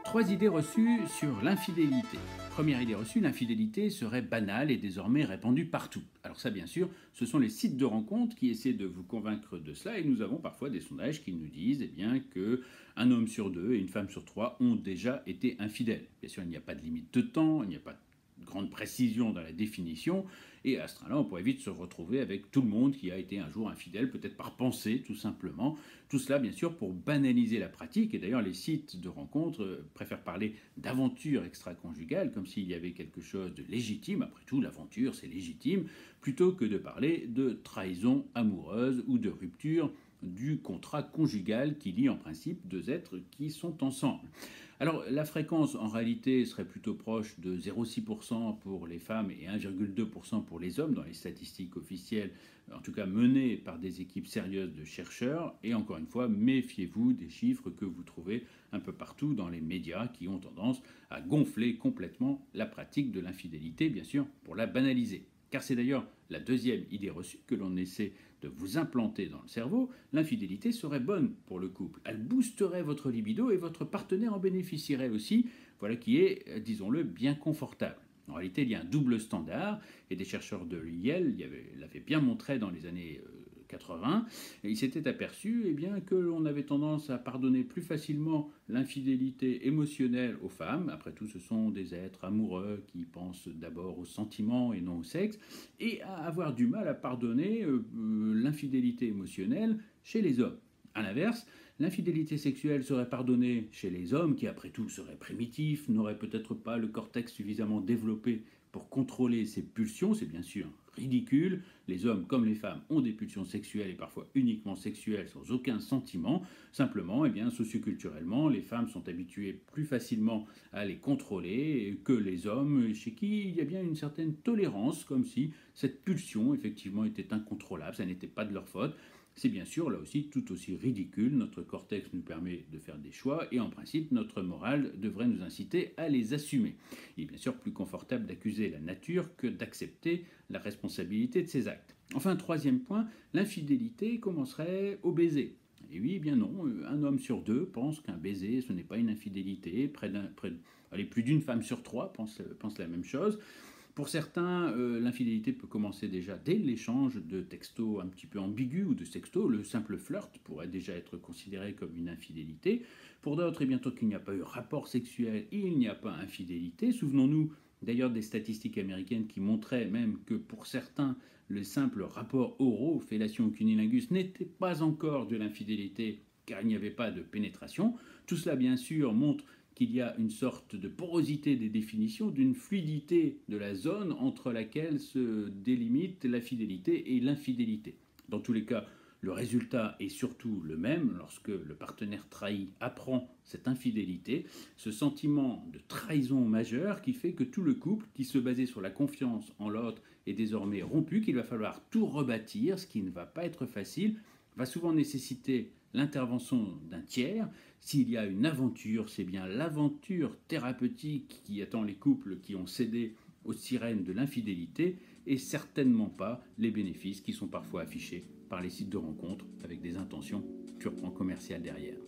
Trois idées reçues sur l'infidélité. Première idée reçue, l'infidélité serait banale et désormais répandue partout. Alors ça, bien sûr, ce sont les sites de rencontres qui essaient de vous convaincre de cela, et nous avons parfois des sondages qui nous disent bien que un homme sur deux et une femme sur trois ont déjà été infidèles. Bien sûr, il n'y a pas de limite de temps, il n'y a pas de grande précision dans la définition, et à ce train-là, on pourrait vite se retrouver avec tout le monde qui a été un jour infidèle, peut-être par pensée, tout simplement. Tout cela, bien sûr, pour banaliser la pratique. Et d'ailleurs, les sites de rencontres préfèrent parler d'aventure extra-conjugale, comme s'il y avait quelque chose de légitime. Après tout, l'aventure, c'est légitime, plutôt que de parler de trahison amoureuse ou de rupture du contrat conjugal qui lie en principe deux êtres qui sont ensemble. Alors la fréquence en réalité serait plutôt proche de 0,6% pour les femmes et 1,2% pour les hommes dans les statistiques officielles, en tout cas menées par des équipes sérieuses de chercheurs. Et encore une fois, méfiez-vous des chiffres que vous trouvez un peu partout dans les médias qui ont tendance à gonfler complètement la pratique de l'infidélité, bien sûr, pour la banaliser. Car c'est d'ailleurs la deuxième idée reçue que l'on essaie de vous implanter dans le cerveau. L'infidélité serait bonne pour le couple. Elle boosterait votre libido et votre partenaire en bénéficierait aussi. Voilà qui est, disons-le, bien confortable. En réalité, il y a un double standard, et des chercheurs de Yale l'avaient bien montré dans les années 80, et ils s'étaient aperçus que l'on avait tendance à pardonner plus facilement l'infidélité émotionnelle aux femmes. Après tout, ce sont des êtres amoureux qui pensent d'abord aux sentiments et non au sexe, et à avoir du mal à pardonner l'infidélité émotionnelle chez les hommes. A l'inverse, l'infidélité sexuelle serait pardonnée chez les hommes qui, après tout, seraient primitifs, n'auraient peut-être pas le cortex suffisamment développé pour contrôler ses pulsions. C'est bien sûr ridicule. Les hommes comme les femmes ont des pulsions sexuelles et parfois uniquement sexuelles sans aucun sentiment. Simplement, socioculturellement, les femmes sont habituées plus facilement à les contrôler que les hommes, chez qui il y a bien une certaine tolérance, comme si cette pulsion effectivement était incontrôlable, ça n'était pas de leur faute. C'est bien sûr là aussi tout aussi ridicule. Notre cortex nous permet de faire des choix et en principe notre morale devrait nous inciter à les assumer. Il est bien sûr plus confortable d'accuser la nature que d'accepter la responsabilité de ses actes. Enfin, troisième point, l'infidélité commencerait au baiser. Et oui, bien non, un homme sur deux pense qu'un baiser, ce n'est pas une infidélité. Plus d'une femme sur trois pense la même chose. Pour certains, l'infidélité peut commencer déjà dès l'échange de textos un petit peu ambigus ou de sextos. Le simple flirt pourrait déjà être considéré comme une infidélité. Pour d'autres, tant qu'il n'y a pas eu rapport sexuel, il n'y a pas infidélité. Souvenons-nous d'ailleurs des statistiques américaines qui montraient même que pour certains, le simple rapport oraux, fellation cunilingus, n'était pas encore de l'infidélité car il n'y avait pas de pénétration. Tout cela, bien sûr, montre qu'il y a une sorte de porosité des définitions, d'une fluidité de la zone entre laquelle se délimite la fidélité et l'infidélité. Dans tous les cas, le résultat est surtout le même lorsque le partenaire trahi apprend cette infidélité, ce sentiment de trahison majeure qui fait que tout le couple, qui se basait sur la confiance en l'autre, est désormais rompu, qu'il va falloir tout rebâtir, ce qui ne va pas être facile, va souvent nécessiter l'intervention d'un tiers. S'il y a une aventure, c'est bien l'aventure thérapeutique qui attend les couples qui ont cédé aux sirènes de l'infidélité et certainement pas les bénéfices qui sont parfois affichés par les sites de rencontres avec des intentions purement commerciales derrière.